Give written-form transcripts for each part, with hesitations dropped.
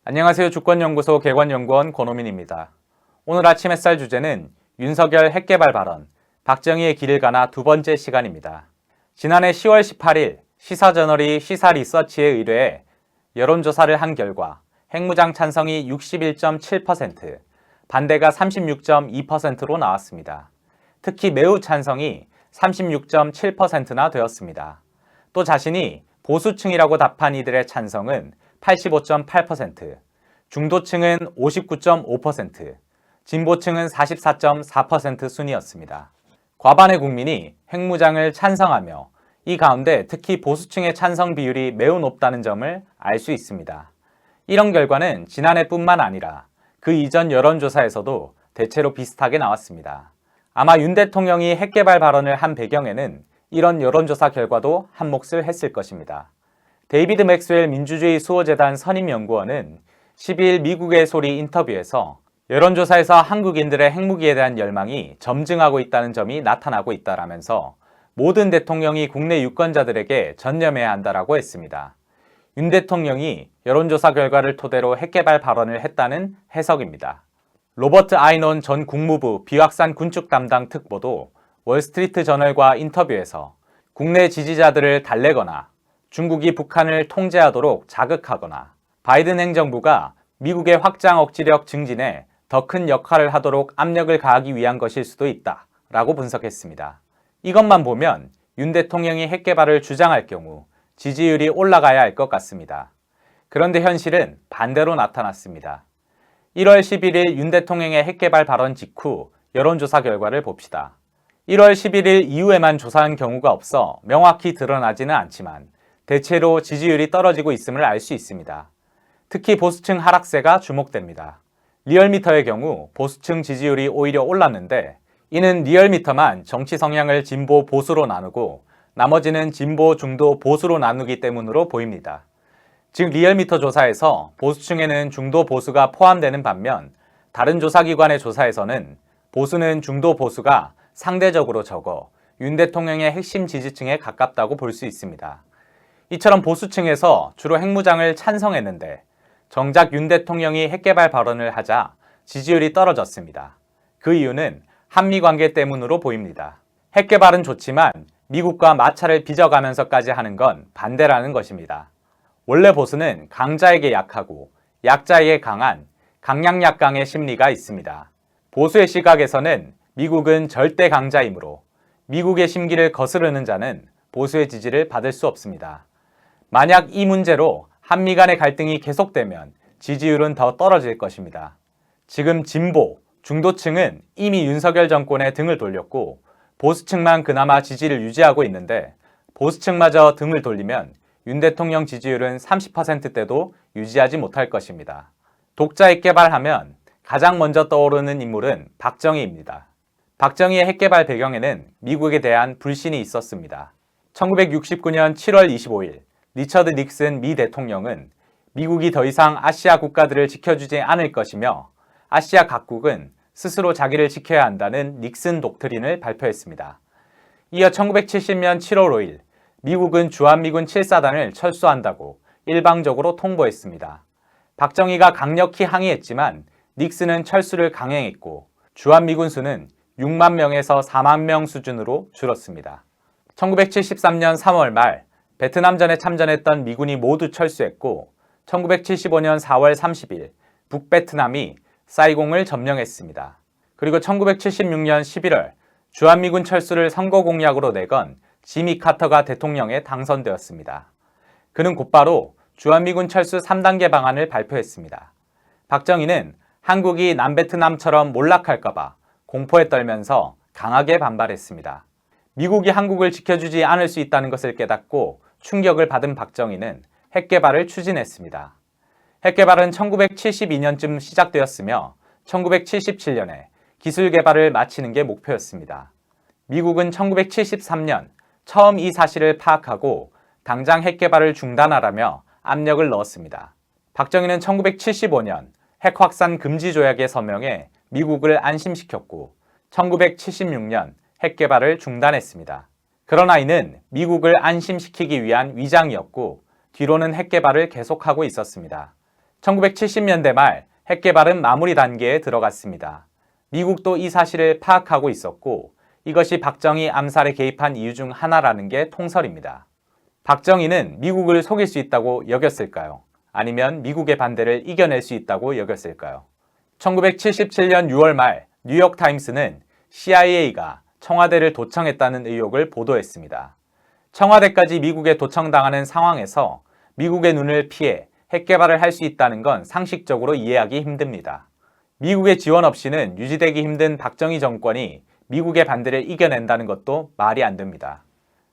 안녕하세요. 주권연구소 개관연구원 권호민입니다. 오늘 아침 햇살 주제는 윤석열 핵개발 발언, 박정희의 길을 가나 두 번째 시간입니다. 지난해 10월 18일 시사저널이 시사리서치에 의뢰해 여론조사를 한 결과 핵무장 찬성이 61.7%, 반대가 36.2%로 나왔습니다. 특히 매우 찬성이 36.7%나 되었습니다. 또 자신이 보수층이라고 답한 이들의 찬성은 85.8%, 중도층은 59.5%, 진보층은 44.4% 순이었습니다. 과반의 국민이 핵무장을 찬성하며 이 가운데 특히 보수층의 찬성 비율이 매우 높다는 점을 알 수 있습니다. 이런 결과는 지난해뿐만 아니라 그 이전 여론조사에서도 대체로 비슷하게 나왔습니다. 아마 윤 대통령이 핵개발 발언을 한 배경에는 이런 여론조사 결과도 한몫을 했을 것입니다. 데이비드 맥스웰 민주주의 수호재단 선임연구원은 12일 미국의 소리 인터뷰에서 여론조사에서 한국인들의 핵무기에 대한 열망이 점증하고 있다는 점이 나타나고 있다라면서 모든 대통령이 국내 유권자들에게 전념해야 한다라고 했습니다. 윤 대통령이 여론조사 결과를 토대로 핵개발 발언을 했다는 해석입니다. 로버트 아이논 전 국무부 비확산 군축 담당 특보도 월스트리트 저널과 인터뷰에서 국내 지지자들을 달래거나 중국이 북한을 통제하도록 자극하거나 바이든 행정부가 미국의 확장 억지력 증진에 더 큰 역할을 하도록 압력을 가하기 위한 것일 수도 있다라고 분석했습니다. 이것만 보면 윤 대통령이 핵개발을 주장할 경우 지지율이 올라가야 할 것 같습니다. 그런데 현실은 반대로 나타났습니다. 1월 11일 윤 대통령의 핵개발 발언 직후 여론조사 결과를 봅시다. 1월 11일 이후에만 조사한 경우가 없어 명확히 드러나지는 않지만 대체로 지지율이 떨어지고 있음을 알 수 있습니다. 특히 보수층 하락세가 주목됩니다. 리얼미터의 경우 보수층 지지율이 오히려 올랐는데 이는 리얼미터만 정치 성향을 진보 보수로 나누고 나머지는 진보 중도 보수로 나누기 때문으로 보입니다. 즉 리얼미터 조사에서 보수층에는 중도 보수가 포함되는 반면 다른 조사기관의 조사에서는 보수는 중도 보수가 상대적으로 적어 윤 대통령의 핵심 지지층에 가깝다고 볼 수 있습니다. 이처럼 보수층에서 주로 핵무장을 찬성했는데 정작 윤 대통령이 핵개발 발언을 하자 지지율이 떨어졌습니다. 그 이유는 한미 관계 때문으로 보입니다. 핵개발은 좋지만 미국과 마찰을 빚어가면서까지 하는 건 반대라는 것입니다. 원래 보수는 강자에게 약하고 약자에게 강한 강약약강의 심리가 있습니다. 보수의 시각에서는 미국은 절대 강자이므로 미국의 심기를 거스르는 자는 보수의 지지를 받을 수 없습니다. 만약 이 문제로 한미 간의 갈등이 계속되면 지지율은 더 떨어질 것입니다. 지금 진보, 중도층은 이미 윤석열 정권에 등을 돌렸고 보수층만 그나마 지지를 유지하고 있는데 보수층마저 등을 돌리면 윤 대통령 지지율은 30%대도 유지하지 못할 것입니다. 독자 핵개발하면 가장 먼저 떠오르는 인물은 박정희입니다. 박정희의 핵개발 배경에는 미국에 대한 불신이 있었습니다. 1969년 7월 25일 리처드 닉슨 미 대통령은 미국이 더 이상 아시아 국가들을 지켜주지 않을 것이며 아시아 각국은 스스로 자기를 지켜야 한다는 닉슨 독트린을 발표했습니다. 이어 1970년 7월 5일 미국은 주한미군 7사단을 철수한다고 일방적으로 통보했습니다. 박정희가 강력히 항의했지만 닉슨은 철수를 강행했고 주한미군 수는 6만 명에서 4만 명 수준으로 줄었습니다. 1973년 3월 말 베트남전에 참전했던 미군이 모두 철수했고 1975년 4월 30일 북베트남이 사이공을 점령했습니다. 그리고 1976년 11월 주한미군 철수를 선거 공약으로 내건 지미 카터가 대통령에 당선되었습니다. 그는 곧바로 주한미군 철수 3단계 방안을 발표했습니다. 박정희는 한국이 남베트남처럼 몰락할까봐 공포에 떨면서 강하게 반발했습니다. 미국이 한국을 지켜주지 않을 수 있다는 것을 깨닫고 충격을 받은 박정희는 핵개발을 추진했습니다. 핵개발은 1972년쯤 시작되었으며 1977년에 기술 개발을 마치는 게 목표였습니다. 미국은 1973년 처음 이 사실을 파악하고 당장 핵개발을 중단하라며 압력을 넣었습니다. 박정희는 1975년 핵확산 금지 조약에 서명해 미국을 안심시켰고 1976년 핵개발을 중단했습니다. 그러나 이는 미국을 안심시키기 위한 위장이었고 뒤로는 핵 개발을 계속하고 있었습니다. 1970년대 말 핵 개발은 마무리 단계에 들어갔습니다. 미국도 이 사실을 파악하고 있었고 이것이 박정희 암살에 개입한 이유 중 하나라는 게 통설입니다. 박정희는 미국을 속일 수 있다고 여겼을까요? 아니면 미국의 반대를 이겨낼 수 있다고 여겼을까요? 1977년 6월 말 뉴욕타임스는 CIA가 청와대를 도청했다는 의혹을 보도했습니다. 청와대까지 미국에 도청당하는 상황에서 미국의 눈을 피해 핵 개발을 할 수 있다는 건 상식적으로 이해하기 힘듭니다. 미국의 지원 없이는 유지되기 힘든 박정희 정권이 미국의 반대를 이겨낸다는 것도 말이 안 됩니다.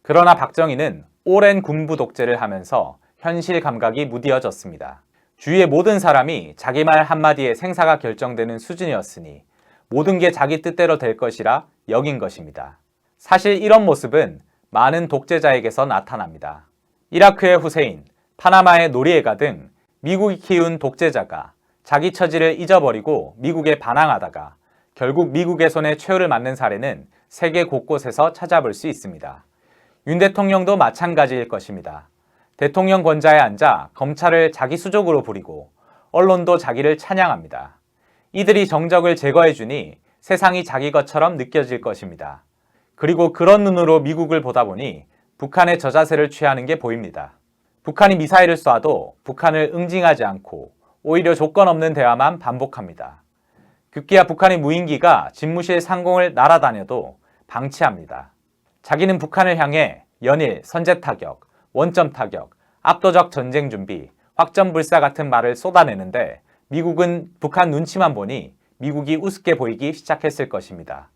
그러나 박정희는 오랜 군부 독재를 하면서 현실 감각이 무디어졌습니다. 주위의 모든 사람이 자기 말 한마디에 생사가 결정되는 수준이었으니 모든 게 자기 뜻대로 될 것이라 여긴 것입니다. 사실 이런 모습은 많은 독재자에게서 나타납니다. 이라크의 후세인, 파나마의 노리에가 등 미국이 키운 독재자가 자기 처지를 잊어버리고 미국에 반항하다가 결국 미국의 손에 최후를 맞는 사례는 세계 곳곳에서 찾아볼 수 있습니다. 윤 대통령도 마찬가지일 것입니다. 대통령 권좌에 앉아 검찰을 자기 수족으로 부리고 언론도 자기를 찬양합니다. 이들이 정적을 제거해주니 세상이 자기 것처럼 느껴질 것입니다. 그리고 그런 눈으로 미국을 보다 보니 북한의 저자세를 취하는 게 보입니다. 북한이 미사일을 쏴도 북한을 응징하지 않고 오히려 조건 없는 대화만 반복합니다. 급기야 북한의 무인기가 집무실 상공을 날아다녀도 방치합니다. 자기는 북한을 향해 연일 선제 타격, 원점 타격, 압도적 전쟁 준비, 확전 불사 같은 말을 쏟아내는데 미국은 북한 눈치만 보니 미국이 우습게 보이기 시작했을 것입니다.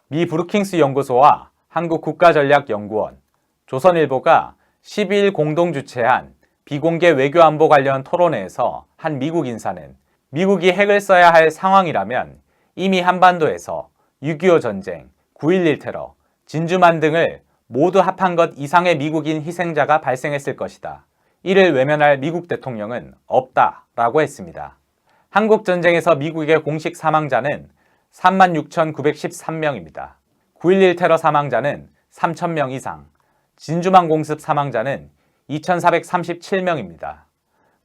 미 브루킹스 연구소와 한국국가전략연구원, 조선일보가 12일 공동 주최한 비공개 외교안보 관련 토론회에서 한 미국 인사는 미국이 핵을 써야 할 상황이라면 이미 한반도에서 6.25 전쟁, 9.11 테러, 진주만 등을 모두 합한 것 이상의 미국인 희생자가 발생했을 것이다. 이를 외면할 미국 대통령은 없다라고 했습니다. 한국전쟁에서 미국의 공식 사망자는 36,913명입니다. 9.11 테러 사망자는 3,000명 이상, 진주만 공습 사망자는 2,437명입니다.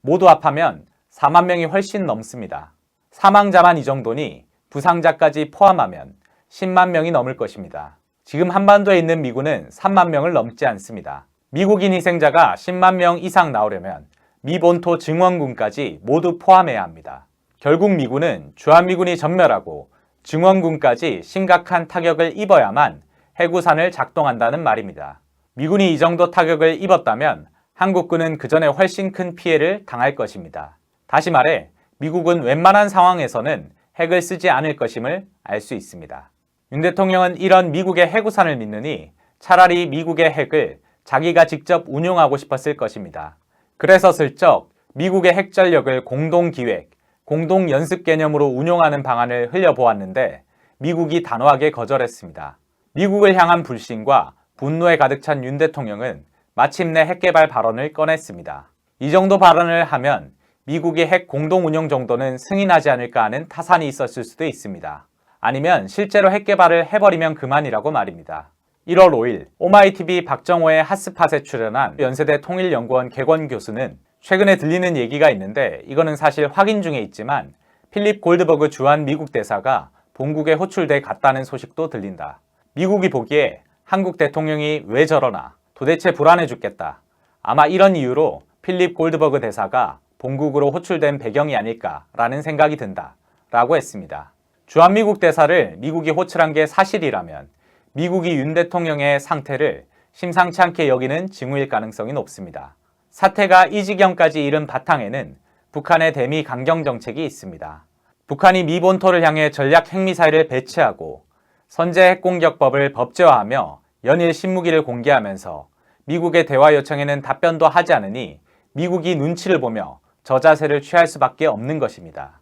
모두 합하면 4만 명이 훨씬 넘습니다. 사망자만 이 정도니 부상자까지 포함하면 10만 명이 넘을 것입니다. 지금 한반도에 있는 미군은 3만 명을 넘지 않습니다. 미국인 희생자가 10만 명 이상 나오려면 미 본토 증원군까지 모두 포함해야 합니다. 결국 미군은 주한미군이 전멸하고 증원군까지 심각한 타격을 입어야만 해구산을 작동한다는 말입니다. 미군이 이 정도 타격을 입었다면 한국군은 그 전에 훨씬 큰 피해를 당할 것입니다. 다시 말해 미국은 웬만한 상황에서는 핵을 쓰지 않을 것임을 알 수 있습니다. 윤 대통령은 이런 미국의 해구산을 믿느니 차라리 미국의 핵을 자기가 직접 운용하고 싶었을 것입니다. 그래서 슬쩍 미국의 핵전력을 공동기획, 공동연습 개념으로 운용하는 방안을 흘려보았는데 미국이 단호하게 거절했습니다. 미국을 향한 불신과 분노에 가득 찬 윤 대통령은 마침내 핵개발 발언을 꺼냈습니다. 이 정도 발언을 하면 미국의 핵 공동운용 정도는 승인하지 않을까 하는 타산이 있었을 수도 있습니다. 아니면 실제로 핵개발을 해버리면 그만이라고 말입니다. 1월 5일 오마이TV 박정호의 핫스팟에 출연한 연세대 통일연구원 객원 교수는 최근에 들리는 얘기가 있는데 이거는 사실 확인 중에 있지만 필립 골드버그 주한 미국 대사가 본국에 호출돼 갔다는 소식도 들린다. 미국이 보기에 한국 대통령이 왜 저러나 도대체 불안해 죽겠다. 아마 이런 이유로 필립 골드버그 대사가 본국으로 호출된 배경이 아닐까라는 생각이 든다 라고 했습니다. 주한미국 대사를 미국이 호출한 게 사실이라면 미국이 윤 대통령의 상태를 심상치 않게 여기는 징후일 가능성이 높습니다. 사태가 이 지경까지 이른 바탕에는 북한의 대미 강경 정책이 있습니다. 북한이 미 본토를 향해 전략 핵미사일을 배치하고 선제 핵공격법을 법제화하며 연일 신무기를 공개하면서 미국의 대화 요청에는 답변도 하지 않으니 미국이 눈치를 보며 저자세를 취할 수밖에 없는 것입니다.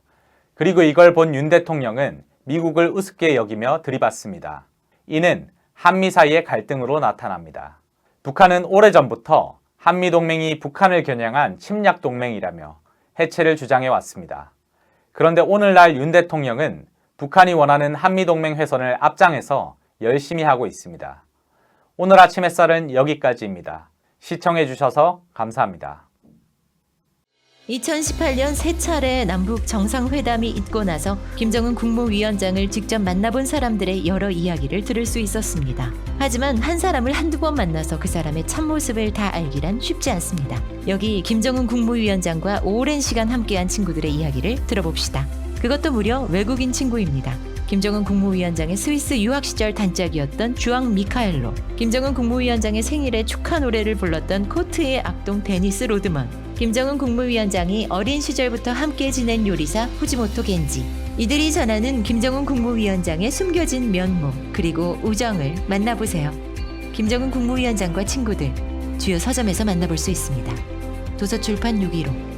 그리고 이걸 본 윤 대통령은 미국을 우습게 여기며 들이받습니다. 이는 한미 사이의 갈등으로 나타납니다. 북한은 오래전부터 한미동맹이 북한을 겨냥한 침략동맹이라며 해체를 주장해 왔습니다. 그런데 오늘날 윤 대통령은 북한이 원하는 한미동맹 훼손을 앞장에서 열심히 하고 있습니다. 오늘 아침 햇살은 여기까지입니다. 시청해주셔서 감사합니다. 2018년 세 차례 남북 정상회담이 있고 나서 김정은 국무위원장을 직접 만나본 사람들의 여러 이야기를 들을 수 있었습니다. 하지만 한 사람을 한두 번 만나서 그 사람의 참모습을 다 알기란 쉽지 않습니다. 여기 김정은 국무위원장과 오랜 시간 함께한 친구들의 이야기를 들어봅시다. 그것도 무려 외국인 친구입니다. 김정은 국무위원장의 스위스 유학 시절 단짝이었던 주앙 미카엘로, 김정은 국무위원장의 생일에 축하 노래를 불렀던 코트의 악동 데니스 로드먼, 김정은 국무위원장이 어린 시절부터 함께 지낸 요리사 후지모토 겐지, 이들이 전하는 김정은 국무위원장의 숨겨진 면모 그리고 우정을 만나보세요. 김정은 국무위원장과 친구들, 주요 서점에서 만나볼 수 있습니다. 도서출판 615